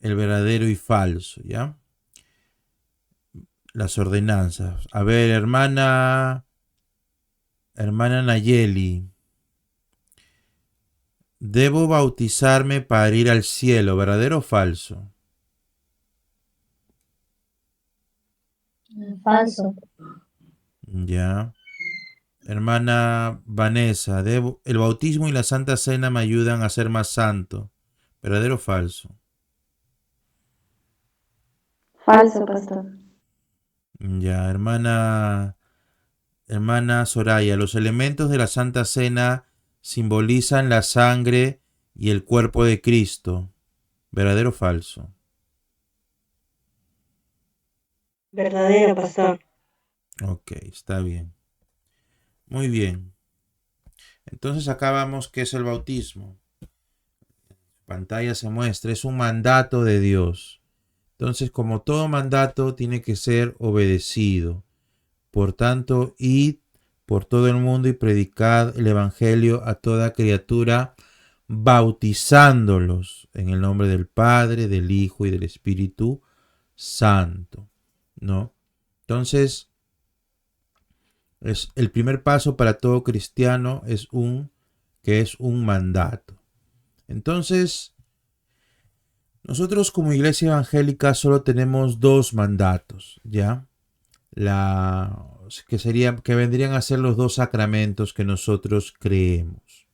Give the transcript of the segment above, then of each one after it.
el verdadero y falso, ¿ya? Las ordenanzas. A ver, hermana Nayeli, debo bautizarme para ir al cielo, ¿verdadero o falso? Falso. Ya. Hermana Vanessa, el bautismo y la Santa Cena me ayudan a ser más santo, ¿verdadero o falso? Falso, pastor. Ya, hermana Soraya, los elementos de la Santa Cena simbolizan la sangre y el cuerpo de Cristo, ¿verdadero o falso? Verdadero, pastor. Ok, está bien. Muy bien. Entonces acá vamos qué es el bautismo. Pantalla se muestra, es un mandato de Dios. Entonces, como todo mandato, tiene que ser obedecido. Por tanto, id por todo el mundo y predicad el Evangelio a toda criatura, bautizándolos en el nombre del Padre, del Hijo y del Espíritu Santo. ¿No? Entonces, es el primer paso para todo cristiano es un mandato. Entonces, nosotros como iglesia evangélica solo tenemos dos mandatos, ¿ya? La que vendrían a ser los dos sacramentos que nosotros creemos.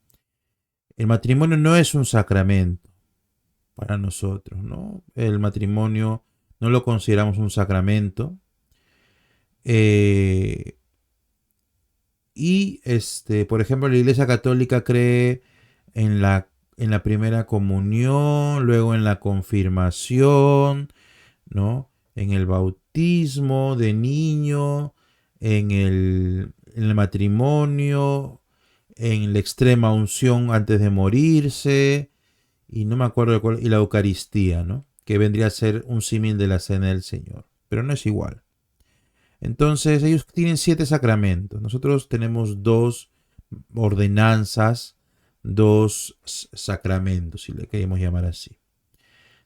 El matrimonio no es un sacramento para nosotros, ¿no? El matrimonio no lo consideramos un sacramento. Eh, por ejemplo, la Iglesia Católica cree en la primera comunión, luego en la confirmación, ¿no? En el bautismo de niño, en el matrimonio, en la extrema unción antes de morirse, y no me acuerdo de cuál, y la Eucaristía, ¿no? Que vendría a ser un símil de la cena del Señor, pero no es igual. Entonces ellos tienen 7 sacramentos, nosotros tenemos dos ordenanzas, dos sacramentos, si le queremos llamar así.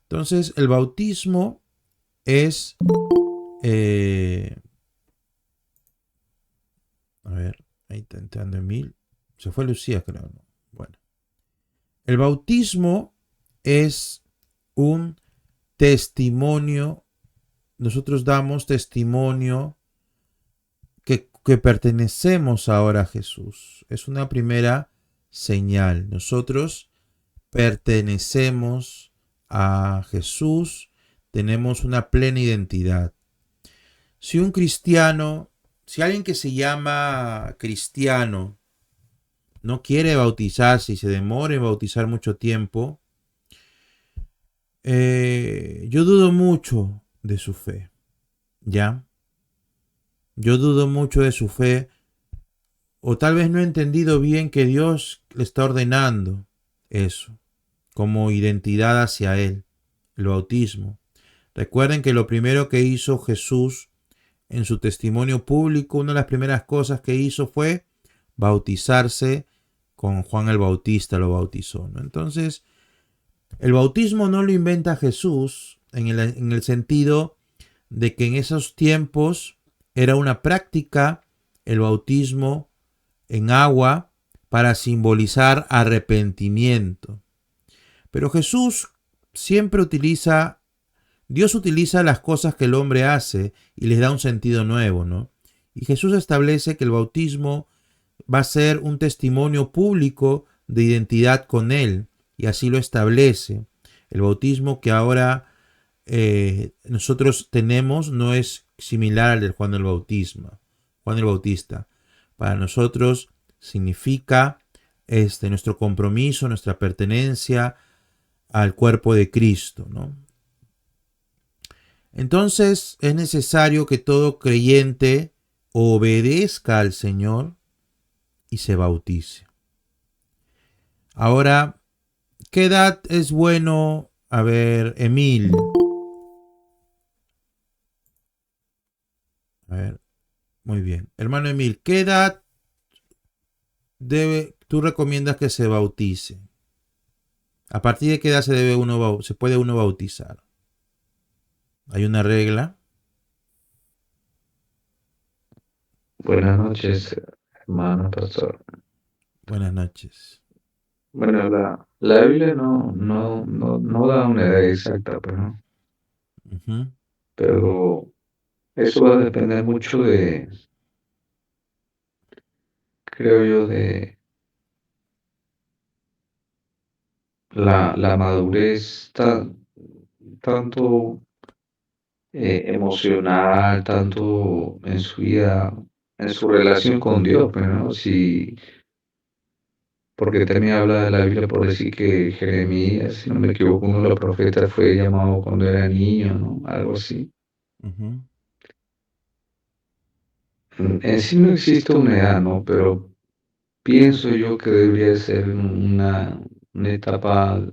Entonces el bautismo es Eh, a ver, ahí está entrando Emil. Se fue Lucía, creo, ¿no? Bueno, el bautismo es un testimonio. Nosotros damos testimonio que pertenecemos ahora a Jesús. Es una primera señal. Nosotros pertenecemos a Jesús. Tenemos una plena identidad. Si un cristiano, si alguien que se llama cristiano no quiere bautizarse y se demora en bautizar mucho tiempo, yo dudo mucho de su fe, ¿ya? Yo dudo mucho de su fe, o tal vez no he entendido bien que Dios le está ordenando eso, como identidad hacia Él, el bautismo. Recuerden que lo primero que hizo Jesús en su testimonio público, una de las primeras cosas que hizo fue bautizarse con Juan el Bautista, lo bautizó, ¿no? Entonces, el bautismo no lo inventa Jesús en el sentido de que en esos tiempos era una práctica el bautismo en agua para simbolizar arrepentimiento. Pero Jesús siempre Dios utiliza las cosas que el hombre hace y les da un sentido nuevo, ¿no? Y Jesús establece que el bautismo va a ser un testimonio público de identidad con Él, y así lo establece. El bautismo que ahora nosotros tenemos no es similar al de Juan el Bautista. Para nosotros significa nuestro compromiso, nuestra pertenencia al cuerpo de Cristo, ¿no? Entonces es necesario que todo creyente obedezca al Señor y se bautice. Ahora, ¿qué edad es bueno? A ver, Emil. A ver, muy bien. Hermano Emil, ¿qué edad tú recomiendas que se bautice? ¿A partir de qué edad se puede uno bautizar? Hay una regla. Buenas noches, hermano pastor. Buenas noches. Bueno, la Biblia no da una edad exacta, pues, ¿no? Ujú. Pero eso va a depender mucho creo yo, de la madurez tanto emocional, tanto en su vida, en su relación con Dios, pues, ¿no? Si, porque también habla de la Biblia por decir que Jeremías, si no me equivoco, uno de los profetas fue llamado cuando era niño, ¿no? Algo así. Ujú. En sí no existe una edad, ¿no? Pero pienso yo que debería ser una etapa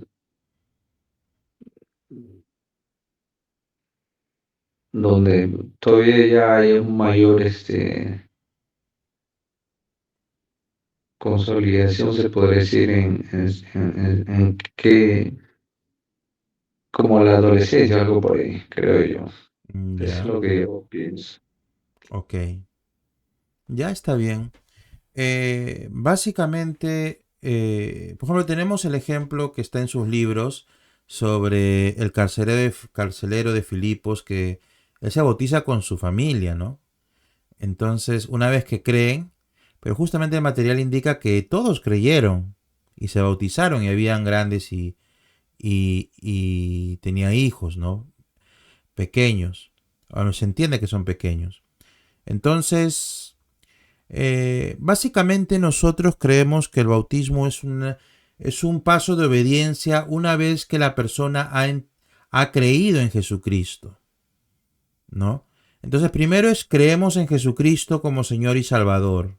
donde todavía ya hay un mayor consolidación, se podría decir, en que, como la adolescencia, algo por ahí, creo yo. Eso es Ya, lo que yo pienso. ok. Ya está bien. Básicamente, por ejemplo, tenemos el ejemplo que está en sus libros sobre el carcelero de Filipos, que él se bautiza con su familia, ¿no? Entonces, una vez que creen, pero justamente el material indica que todos creyeron y se bautizaron y habían grandes y tenía hijos, ¿no? Pequeños. Ahora se entiende que son pequeños. Entonces, básicamente nosotros creemos que el bautismo es un paso de obediencia una vez que la persona ha creído en Jesucristo, ¿no? Entonces, primero es creemos en Jesucristo como Señor y Salvador,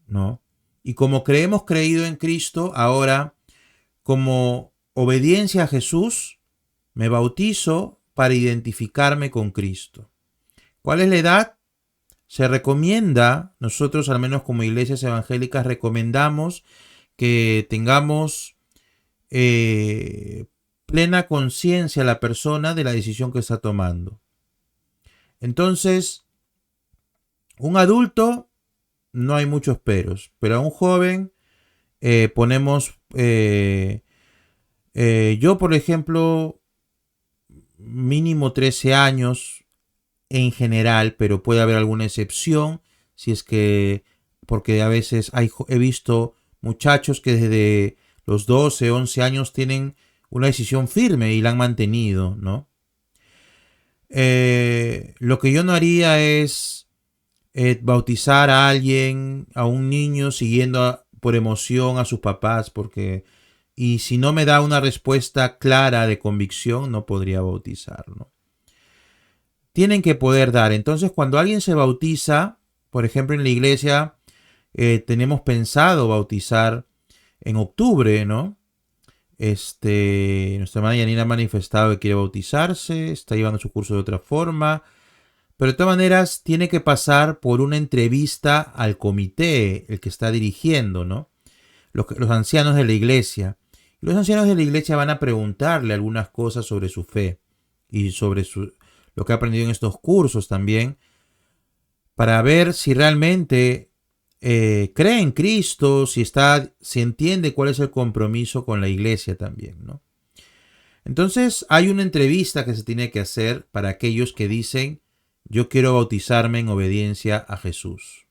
¿no? Y como creemos creído en Cristo, ahora, como obediencia a Jesús, me bautizo para identificarme con Cristo. ¿Cuál es la edad? Se recomienda, nosotros al menos como iglesias evangélicas recomendamos que tengamos plena conciencia la persona de la decisión que está tomando. Entonces, un adulto no hay muchos peros, pero a un joven ponemos, yo por ejemplo, mínimo 13 años en general, pero puede haber alguna excepción, si es que, porque a veces he visto muchachos que desde los 12, 11 años tienen una decisión firme y la han mantenido, ¿no? Lo que yo no haría es bautizar a alguien, a un niño, siguiendo por emoción a sus papás, porque, y si no me da una respuesta clara de convicción, no podría bautizarlo. Tienen que poder dar. Entonces, cuando alguien se bautiza, por ejemplo, en la iglesia, tenemos pensado bautizar en octubre, ¿no? Nuestra hermana Yanina ha manifestado que quiere bautizarse, está llevando su curso de otra forma, pero de todas maneras tiene que pasar por una entrevista al comité, el que está dirigiendo, ¿no? Los ancianos de la iglesia. Y los ancianos de la iglesia van a preguntarle algunas cosas sobre su fe y sobre lo que ha aprendido en estos cursos también, para ver si realmente cree en Cristo, si entiende cuál es el compromiso con la iglesia también, ¿no? Entonces hay una entrevista que se tiene que hacer para aquellos que dicen, yo quiero bautizarme en obediencia a Jesús.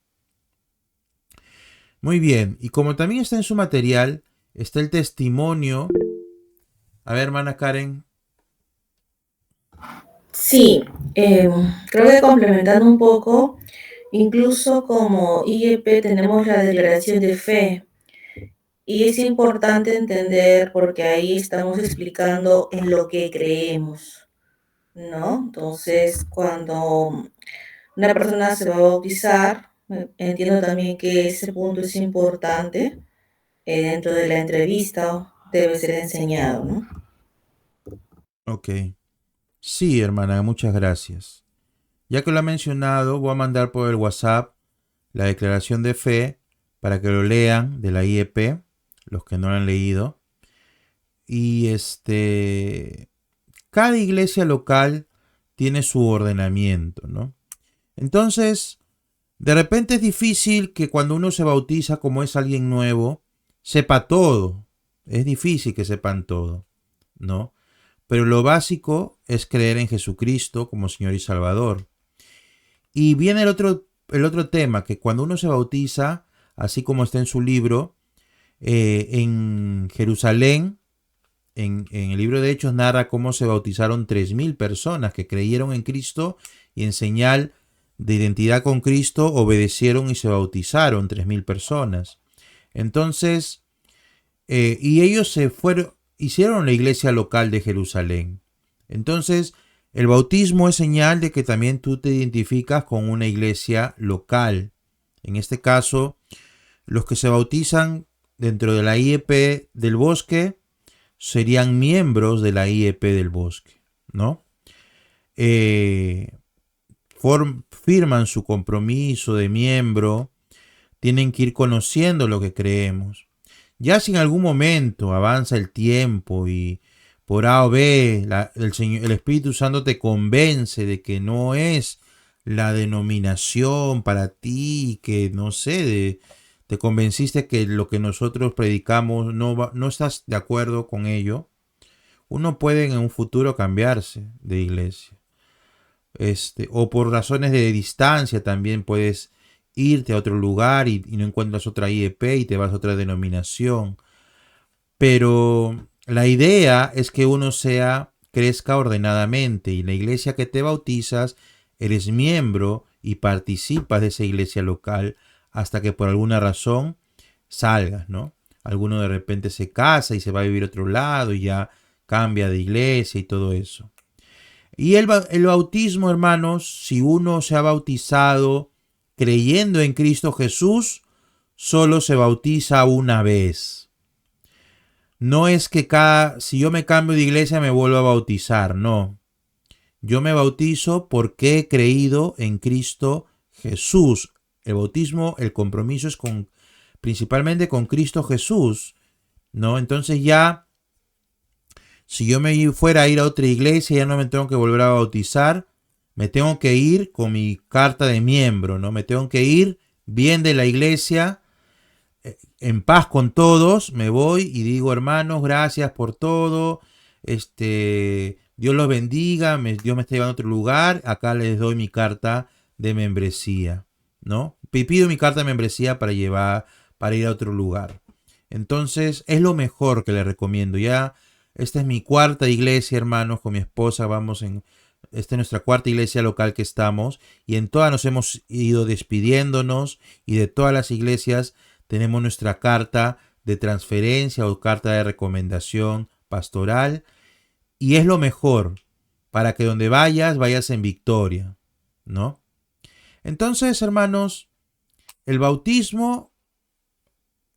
Muy bien, y como también está en su material, está el testimonio. A ver, hermana Karen. Sí, creo que complementando un poco, incluso como IEP tenemos la declaración de fe y es importante entender porque ahí estamos explicando en lo que creemos, ¿no? Entonces, cuando una persona se va a bautizar, entiendo también que ese punto es importante dentro de la entrevista, debe ser enseñado, ¿no? Ok. Sí, hermana, muchas gracias. Ya que lo ha mencionado, voy a mandar por el WhatsApp la declaración de fe para que lo lean de la IEP, los que no lo han leído. Y cada iglesia local tiene su ordenamiento, ¿no? Entonces, de repente es difícil que cuando uno se bautiza, como es alguien nuevo, sepa todo. Es difícil que sepan todo, ¿no? Pero lo básico es creer en Jesucristo como Señor y Salvador. Y viene el otro tema, que cuando uno se bautiza, así como está en su libro, en Jerusalén, en el libro de Hechos narra cómo se bautizaron 3.000 personas que creyeron en Cristo y en señal de identidad con Cristo obedecieron y se bautizaron 3.000 personas. Entonces, y ellos se fueron, hicieron la iglesia local de Jerusalén. Entonces, el bautismo es señal de que también tú te identificas con una iglesia local. En este caso, los que se bautizan dentro de la IEP del Bosque serían miembros de la IEP del Bosque, ¿no? Firman su compromiso de miembro, tienen que ir conociendo lo que creemos. Ya si en algún momento avanza el tiempo y por A o B el Espíritu Santo te convence de que no es la denominación para ti, que no sé, te convenciste que lo que nosotros predicamos no estás de acuerdo con ello, uno puede en un futuro cambiarse de iglesia. O por razones de distancia también puedes irte a otro lugar y no encuentras otra IEP y te vas a otra denominación. Pero la idea es que uno crezca ordenadamente, y la iglesia que te bautizas, eres miembro y participas de esa iglesia local hasta que por alguna razón salgas, ¿no? Alguno de repente se casa y se va a vivir a otro lado y ya cambia de iglesia y todo eso. Y el bautismo, hermanos, si uno se ha bautizado creyendo en Cristo Jesús, solo se bautiza una vez. No es que si yo me cambio de iglesia me vuelvo a bautizar, no. Yo me bautizo porque he creído en Cristo Jesús. El bautismo, el compromiso es principalmente con Cristo Jesús, ¿no? Entonces ya, si yo me fuera a ir a otra iglesia, ya no me tengo que volver a bautizar, me tengo que ir con mi carta de miembro, ¿no? Me tengo que ir bien de la iglesia, en paz con todos, me voy y digo, hermanos, gracias por todo, Dios los bendiga, Dios me está llevando a otro lugar, acá les doy mi carta de membresía, ¿no? Pido mi carta de membresía para ir a otro lugar. Entonces, es lo mejor que les recomiendo. Ya, esta es mi cuarta iglesia, hermanos, con mi esposa, esta es nuestra cuarta iglesia local que estamos, y en todas nos hemos ido despidiéndonos, y de todas las iglesias tenemos nuestra carta de transferencia o carta de recomendación pastoral, y es lo mejor para que donde vayas en victoria, ¿no? Entonces, hermanos, el bautismo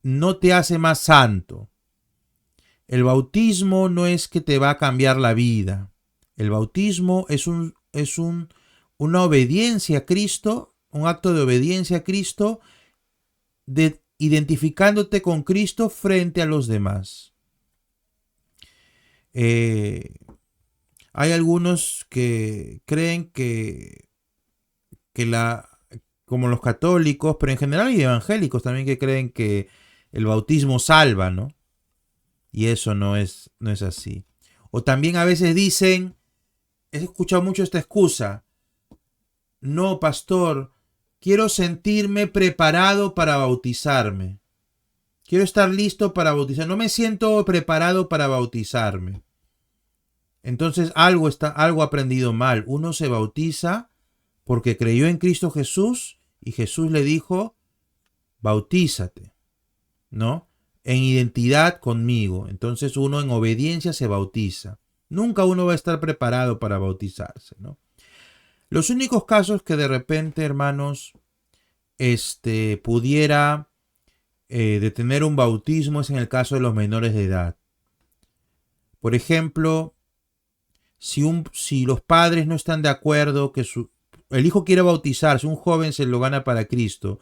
no te hace más santo. El bautismo no es que te va a cambiar la vida. El bautismo es una obediencia a Cristo, un acto de obediencia a Cristo, identificándote con Cristo frente a los demás. Hay algunos que creen como los católicos, pero en general hay evangélicos también que creen que el bautismo salva, ¿no? Y eso no es así. O también a veces dicen, he escuchado mucho esta excusa, no, pastor, quiero sentirme preparado para bautizarme. Quiero estar listo para bautizar. No me siento preparado para bautizarme. Entonces algo ha aprendido mal. Uno se bautiza porque creyó en Cristo Jesús y Jesús le dijo, bautízate, ¿no? En identidad conmigo. Entonces uno en obediencia se bautiza. Nunca uno va a estar preparado para bautizarse, ¿no? Los únicos casos que de repente, hermanos, pudiera detener un bautismo es en el caso de los menores de edad. Por ejemplo, si los padres no están de acuerdo que el hijo quiere bautizarse, un joven se lo gana para Cristo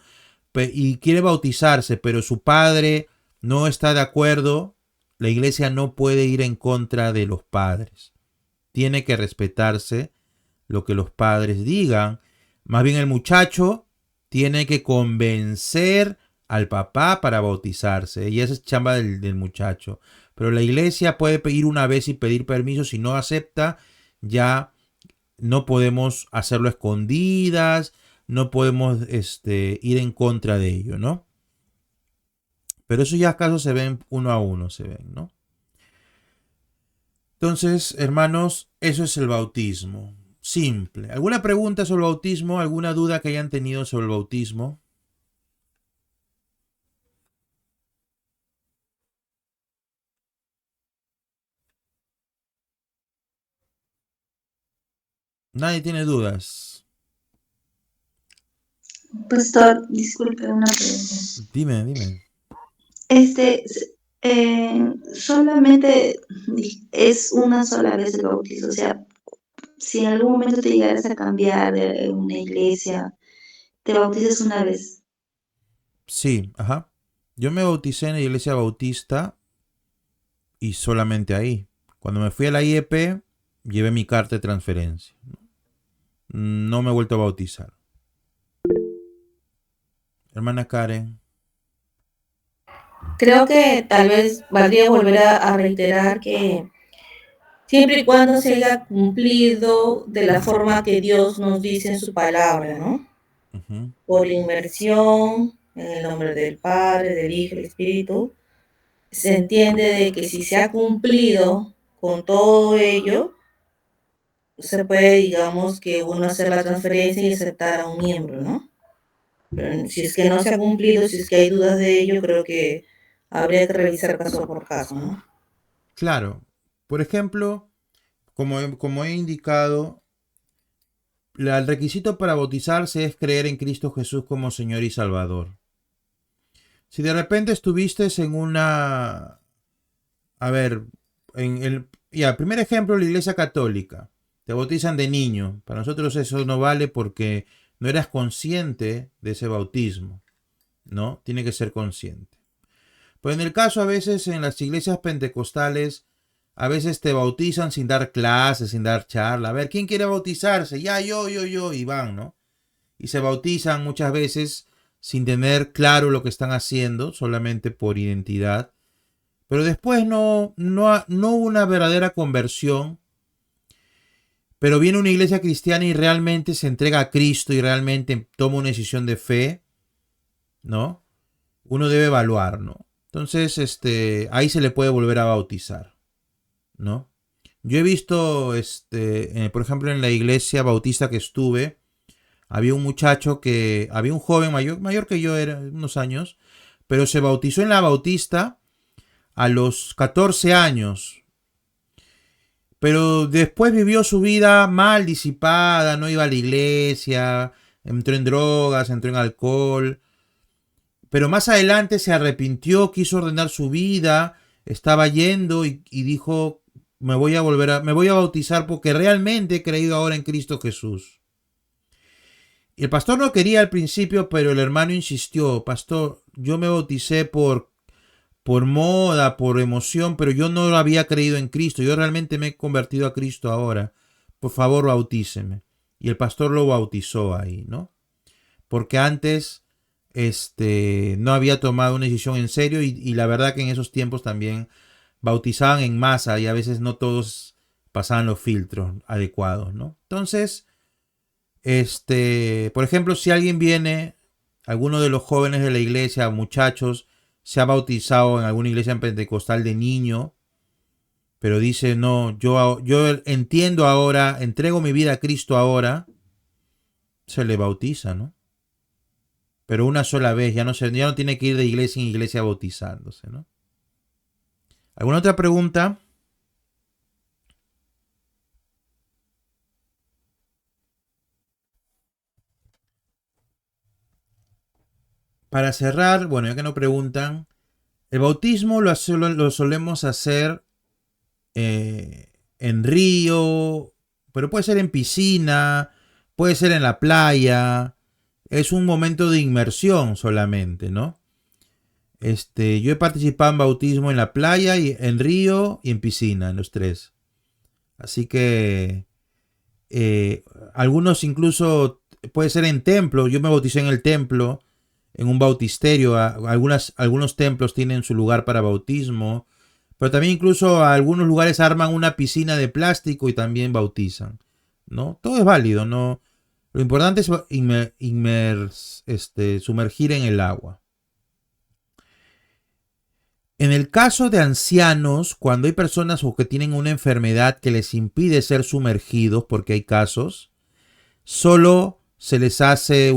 y quiere bautizarse, pero su padre no está de acuerdo, la iglesia no puede ir en contra de los padres. Tiene que respetarse lo que los padres digan. Más bien el muchacho tiene que convencer al papá para bautizarse. Y esa es chamba del muchacho. Pero la iglesia puede ir una vez y pedir permiso. Si no acepta, ya no podemos hacerlo a escondidas. No podemos ir en contra de ello, ¿no? Pero eso ya casos se ven uno a uno, se ven, ¿no? Entonces, hermanos, eso es el bautismo. Simple. ¿Alguna pregunta sobre el bautismo? ¿Alguna duda que hayan tenido sobre el bautismo? Nadie tiene dudas. Pastor, disculpe una pregunta. Dime. Solamente es una sola vez el bautizo, o sea, si en algún momento te llegaras a cambiar de una iglesia, te bautizas una vez. Sí, ajá. Yo me bauticé en la iglesia bautista y solamente ahí. Cuando me fui a la IEP, llevé mi carta de transferencia. No me he vuelto a bautizar. Hermana Karen. Creo que tal vez valdría volver a reiterar que siempre y cuando se haya cumplido de la forma que Dios nos dice en su palabra, ¿no? Uh-huh. Por inmersión, en el nombre del Padre, del Hijo y del Espíritu, se entiende de que si se ha cumplido con todo ello, se puede, digamos, que uno hacer la transferencia y aceptar a un miembro, ¿no? Pero si es que no se ha cumplido, si es que hay dudas de ello, creo que habría que revisar caso por caso, ¿no? Claro. Por ejemplo, como he indicado, el requisito para bautizarse es creer en Cristo Jesús como Señor y Salvador. Si de repente estuviste en una... A ver, primer ejemplo, la Iglesia Católica. Te bautizan de niño. Para nosotros eso no vale porque no eras consciente de ese bautismo, ¿no? Tiene que ser consciente. Pero en el caso a veces en las iglesias pentecostales, a veces te bautizan sin dar clases, sin dar charla. A ver, ¿quién quiere bautizarse? Ya, yo, y van, ¿no? Y se bautizan muchas veces sin tener claro lo que están haciendo, solamente por identidad. Pero después no hubo una verdadera conversión. Pero viene una iglesia cristiana y realmente se entrega a Cristo y realmente toma una decisión de fe, ¿no? Uno debe evaluar, ¿no? Entonces, ahí se le puede volver a bautizar, ¿no? Yo he visto, por ejemplo, en la iglesia bautista que estuve, había un joven mayor que yo, era unos años, pero se bautizó en la bautista a los 14 años. Pero después vivió su vida mal, disipada, no iba a la iglesia, entró en drogas, entró en alcohol. Pero más adelante se arrepintió, quiso ordenar su vida, estaba yendo y dijo, me voy a bautizar porque realmente he creído ahora en Cristo Jesús. Y el pastor no quería al principio, pero el hermano insistió, pastor, yo me bauticé por moda, por emoción, pero yo no había creído en Cristo, yo realmente me he convertido a Cristo ahora. Por favor, bautíceme. Y el pastor lo bautizó ahí, ¿no? Porque antes no había tomado una decisión en serio y la verdad que en esos tiempos también bautizaban en masa y a veces no todos pasaban los filtros adecuados, ¿no? Entonces, por ejemplo, si alguien viene, alguno de los jóvenes de la iglesia, muchachos, se ha bautizado en alguna iglesia pentecostal de niño, pero dice, no, yo entiendo ahora, entrego mi vida a Cristo ahora, se le bautiza, ¿no? Pero una sola vez, ya no tiene que ir de iglesia en iglesia bautizándose, ¿no? ¿Alguna otra pregunta? Para cerrar, bueno, ya que no preguntan, el bautismo lo solemos hacer en río, pero puede ser en piscina, puede ser en la playa. Es un momento de inmersión solamente, ¿no? Yo he participado en bautismo en la playa, y en río y en piscina, en los tres. Así que Algunos incluso puede ser en templo. Yo me bauticé en el templo, en un bautisterio. Algunos templos tienen su lugar para bautismo. Pero también incluso algunos lugares arman una piscina de plástico y también bautizan, ¿no? Todo es válido, ¿no? Lo importante es sumergir en el agua. En el caso de ancianos, cuando hay personas o que tienen una enfermedad que les impide ser sumergidos, porque hay casos, solo se les hace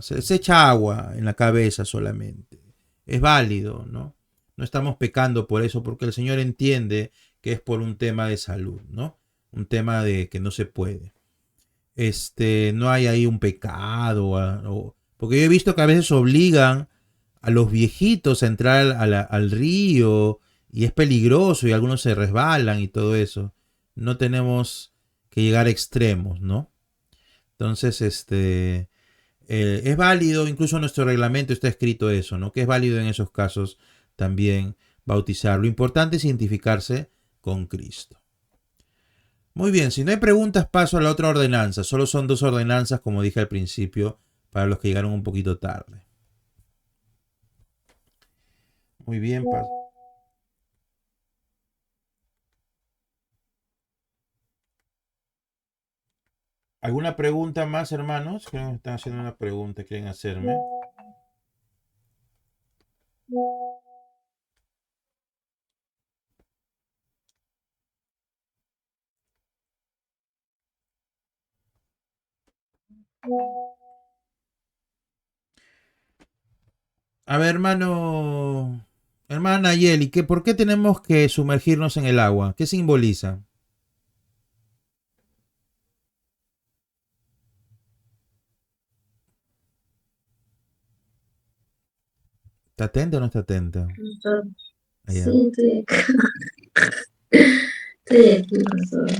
se les echa agua en la cabeza solamente. Es válido, ¿no? No estamos pecando por eso, porque el Señor entiende que es por un tema de salud, ¿no? Un tema de que no se puede. No hay ahí un pecado, porque yo he visto que a veces obligan a los viejitos a entrar al río y es peligroso y algunos se resbalan y todo eso. No tenemos que llegar a extremos, ¿no? Entonces, es válido, incluso en nuestro reglamento está escrito eso, ¿no? Que es válido en esos casos también bautizar. Lo importante es identificarse con Cristo. Muy bien, si no hay preguntas paso a la otra ordenanza. Solo son 2 ordenanzas, como dije al principio, para los que llegaron un poquito tarde. Muy bien, ¿alguna pregunta más, hermanos? Creo que me están haciendo una pregunta, quieren hacerme. A ver, hermana Yeli, ¿por qué tenemos que sumergirnos en el agua? ¿Qué simboliza? ¿Está atenta o no está atenta? Allá. Sí, estoy acá. Estoy aquí, pastor.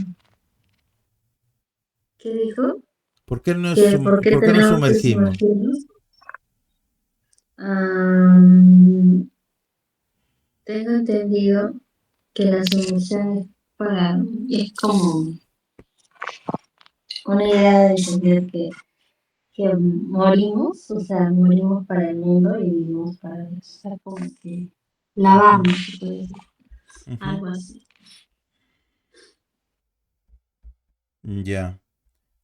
¿Qué dijo? ¿Por qué nos ¿Por qué tenemos que sumergimos? sumergirnos? Tengo entendido que la sumisión es como una idea de entender que morimos, o sea, morimos para el mundo y vivimos para Dios. O sea, como que lavamos, se puede decir, algo así. Ya.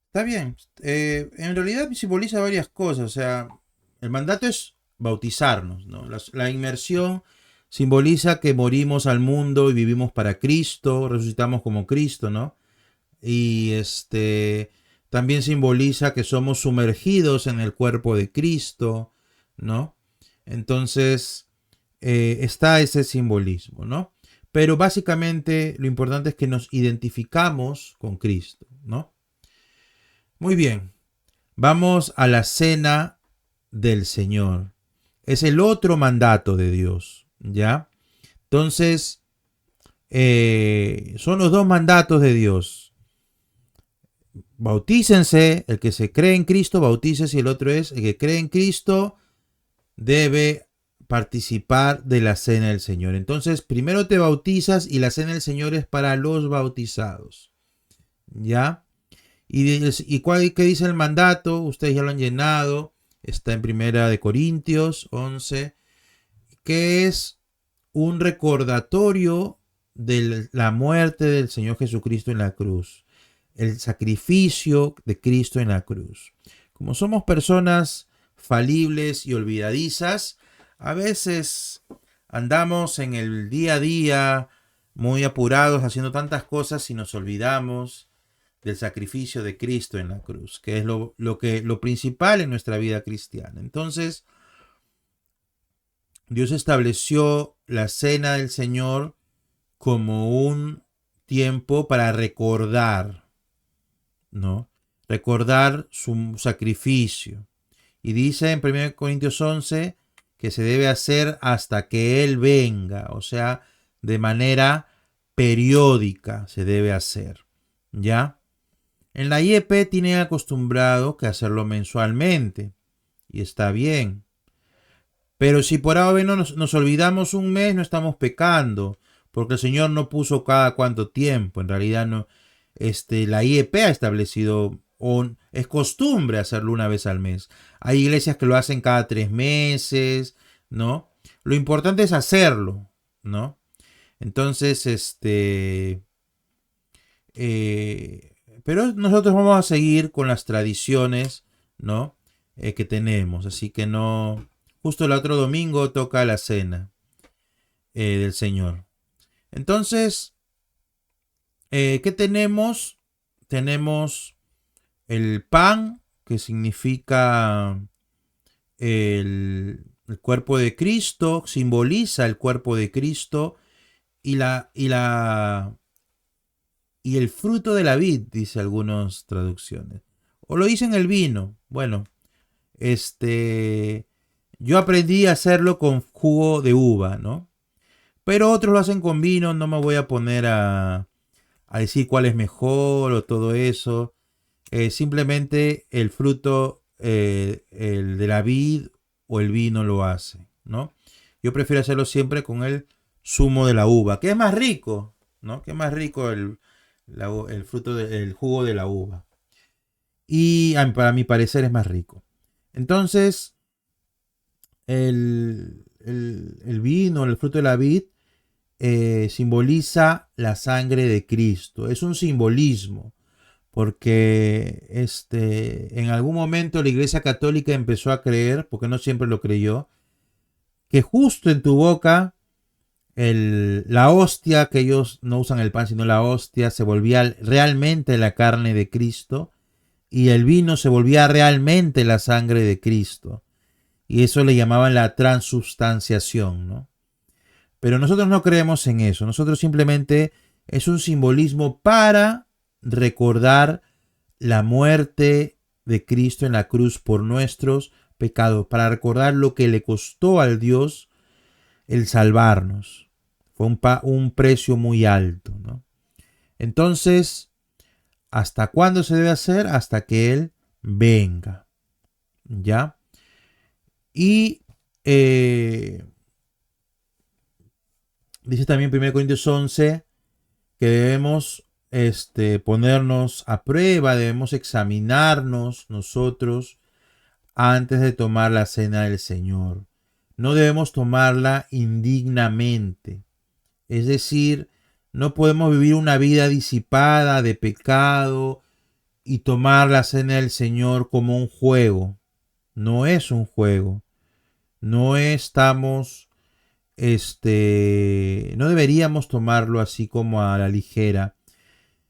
Está bien. En realidad simboliza varias cosas. O sea, el mandato es bautizarnos, ¿no? La inmersión simboliza que morimos al mundo y vivimos para Cristo, resucitamos como Cristo, ¿no? Y también simboliza que somos sumergidos en el cuerpo de Cristo, ¿no? Entonces, está ese simbolismo, ¿no? Pero básicamente lo importante es que nos identificamos con Cristo, ¿no? Muy bien, vamos a la cena del Señor. Es el otro mandato de Dios, ¿ya? Entonces, son los 2 mandatos de Dios. Bautícense, el que se cree en Cristo, bautícese, y el otro es, el que cree en Cristo debe participar de la cena del Señor. Entonces, primero te bautizas y la cena del Señor es para los bautizados, ¿ya? ¿Qué dice el mandato? Ustedes ya lo han llenado. Está en 1 Corintios 11, que es un recordatorio de la muerte del Señor Jesucristo en la cruz. El sacrificio de Cristo en la cruz. Como somos personas falibles y olvidadizas, a veces andamos en el día a día muy apurados haciendo tantas cosas y nos olvidamos del sacrificio de Cristo en la cruz, que es lo principal en nuestra vida cristiana. Entonces, Dios estableció la cena del Señor como un tiempo para recordar, ¿no? Recordar su sacrificio. Y dice en 1 Corintios 11 que se debe hacer hasta que Él venga, o sea, de manera periódica se debe hacer, ¿ya? En la IEP tienen acostumbrado que hacerlo mensualmente y está bien. Pero si por ahora nos olvidamos un mes, no estamos pecando, porque el Señor no puso cada cuánto tiempo. En realidad no. la IEP ha establecido, o es costumbre hacerlo una vez al mes. Hay iglesias que lo hacen cada 3 meses, ¿no? Lo importante es hacerlo, ¿no? Entonces, pero nosotros vamos a seguir con las tradiciones, ¿no? Que tenemos. Así que no. Justo el otro domingo toca la cena del Señor. Entonces, ¿qué tenemos? Tenemos el pan, que significa el cuerpo de Cristo, simboliza el cuerpo de Cristo, y el fruto de la vid, dice algunas traducciones. O lo dicen el vino. Bueno, yo aprendí a hacerlo con jugo de uva, ¿no? Pero otros lo hacen con vino, no me voy a poner a decir cuál es mejor o todo eso. Simplemente el fruto, el de la vid o el vino lo hace, ¿no? Yo prefiero hacerlo siempre con el zumo de la uva, que es más rico, ¿no? Que es más rico el fruto el jugo de la uva. Y para mi parecer es más rico. Entonces, el vino, el fruto de la vid, simboliza la sangre de Cristo. Es un simbolismo, porque en algún momento la Iglesia Católica empezó a creer, porque no siempre lo creyó, que justo en tu boca la hostia, que ellos no usan el pan sino la hostia, se volvía realmente la carne de Cristo, y el vino se volvía realmente la sangre de Cristo. Y eso le llamaban la transubstanciación, ¿no? Pero nosotros no creemos en eso. Nosotros simplemente es un simbolismo para recordar la muerte de Cristo en la cruz por nuestros pecados, para recordar lo que le costó al Dios el salvarnos. Fue un precio muy alto, ¿no? Entonces, ¿hasta cuándo se debe hacer? Hasta que Él venga. ¿Ya? Y dice también 1 Corintios 11 que debemos ponernos a prueba, debemos examinarnos nosotros antes de tomar la cena del Señor. No debemos tomarla indignamente. Es decir, no podemos vivir una vida disipada de pecado y tomar la cena del Señor como un juego. No es un juego. No estamos, no deberíamos tomarlo así como a la ligera.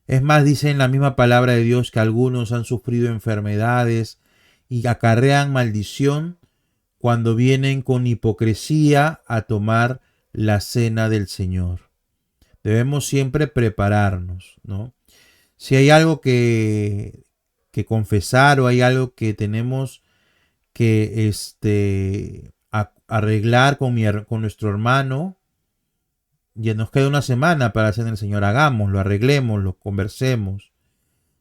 Es más, dice en la misma palabra de Dios que algunos han sufrido enfermedades y acarrean maldición cuando vienen con hipocresía a tomar la cena del Señor. Debemos siempre prepararnos, ¿no? Si hay algo que confesar o hay algo que tenemos que arreglar con nuestro hermano, ya nos queda una semana para hacer el Señor, hagámoslo, arreglémoslo, conversemos.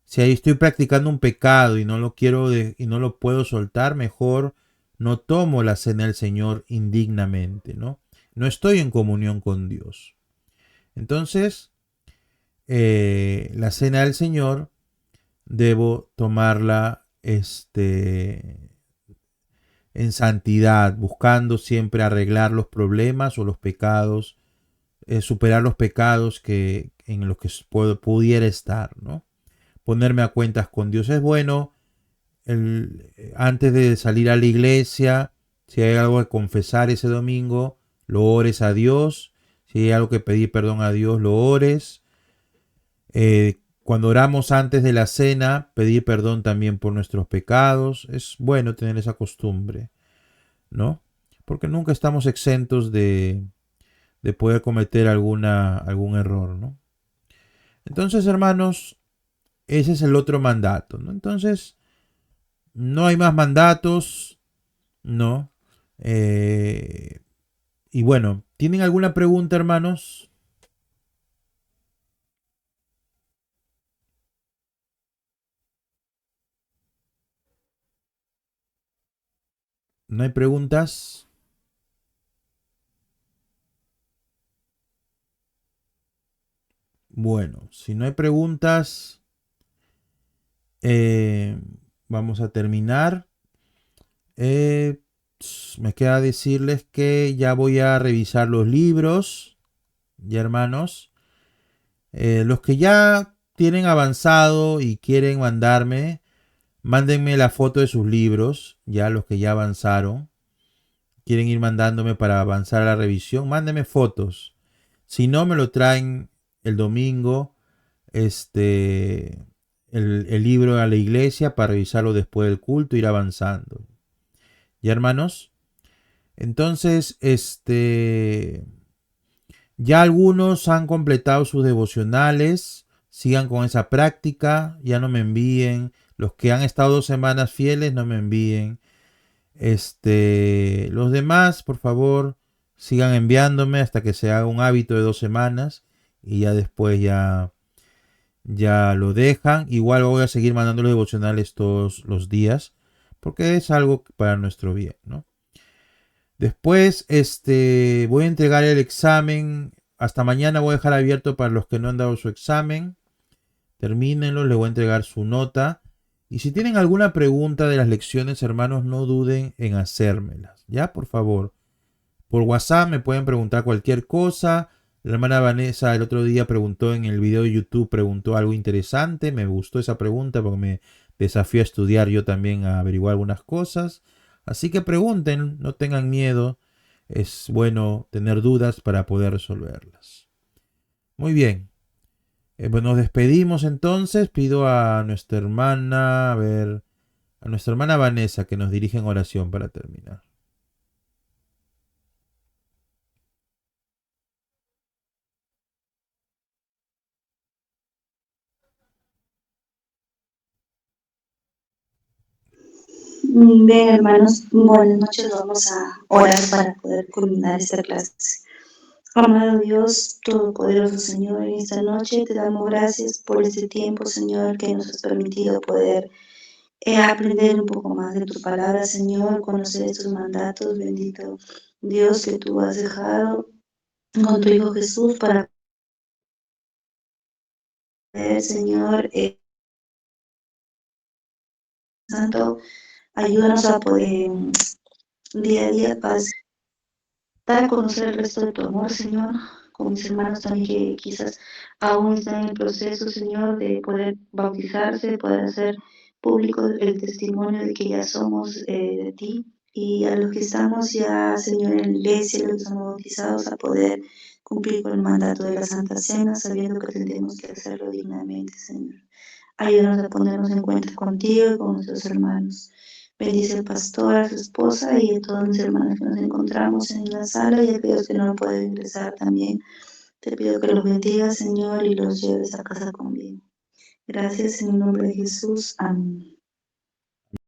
Si ahí estoy practicando un pecado y no lo quiero y no lo puedo soltar, mejor no tomo la cena del Señor indignamente, ¿no? No estoy en comunión con Dios. Entonces, la cena del Señor debo tomarla en santidad, buscando siempre arreglar los problemas o los pecados, superar los pecados en los que pudiera estar, ¿no? Ponerme a cuentas con Dios es bueno. Antes de salir a la iglesia, si hay algo que confesar ese domingo, lo ores a Dios. Si hay algo que pedir perdón a Dios, lo ores. Cuando oramos antes de la cena, pedir perdón también por nuestros pecados. Es bueno tener esa costumbre, ¿no? Porque nunca estamos exentos de poder cometer algún error, ¿no? Entonces, hermanos, ese es el otro mandato, ¿no? Entonces, no hay más mandatos, ¿no? Y bueno, ¿tienen alguna pregunta, hermanos? ¿No hay preguntas? Bueno, si no hay preguntas, Vamos a terminar. Me queda decirles que ya voy a revisar los libros, ya hermanos. Los que ya tienen avanzado y quieren mandarme, mándenme la foto de sus libros, ya los que ya avanzaron. Quieren ir mandándome para avanzar a la revisión, mándenme fotos. Si no, me lo traen el domingo, el libro a la iglesia para revisarlo después del culto, ir avanzando. ¿Ya, hermanos? Entonces, ya algunos han completado sus devocionales. Sigan con esa práctica. Ya no me envíen. Los que han estado 2 semanas fieles, no me envíen. Los demás, por favor, sigan enviándome hasta que se haga un hábito de 2 semanas. Y ya después ya lo dejan. Igual voy a seguir mandando los devocionales todos los días. Porque es algo para nuestro bien, ¿no? Después, voy a entregar el examen. Hasta mañana voy a dejar abierto para los que no han dado su examen. Termínenlo, les voy a entregar su nota. Y si tienen alguna pregunta de las lecciones, hermanos, no duden en hacérmelas. Ya, por favor. Por WhatsApp me pueden preguntar cualquier cosa. La hermana Vanessa el otro día preguntó en el video de YouTube, preguntó algo interesante. Me gustó esa pregunta porque me desafió a estudiar yo también, a averiguar algunas cosas. Así que pregunten, no tengan miedo. Es bueno tener dudas para poder resolverlas. Muy bien. Pues nos despedimos entonces. Pido a nuestra hermana, a nuestra hermana Vanessa que nos dirija en oración para terminar. Bien, hermanos, buenas noches. Vamos a orar para poder culminar esta clase. Amado Dios, Todopoderoso Señor, en esta noche te damos gracias por este tiempo, Señor, que nos has permitido poder aprender un poco más de tu palabra, Señor, conocer estos mandatos, bendito Dios, que tú has dejado con tu Hijo Jesús para poder, Señor, Santo, ayúdanos a poder día a día dar a conocer el resto de tu amor, Señor, con mis hermanos también que quizás aún están en el proceso, Señor, de poder bautizarse, de poder hacer público el testimonio de que ya somos de ti. Y a los que estamos ya, Señor, en la iglesia, los que somos bautizados, a poder cumplir con el mandato de la Santa Cena, sabiendo que tendremos que hacerlo dignamente, Señor. Ayúdanos a ponernos en cuenta contigo y con nuestros hermanos. Bendice al pastor, a su esposa y a todos mis hermanos que nos encontramos en la sala y a aquellos que no pueden ingresar también. Te pido que los bendigas, Señor, y los lleves a casa con bien. Gracias en el nombre de Jesús. Amén.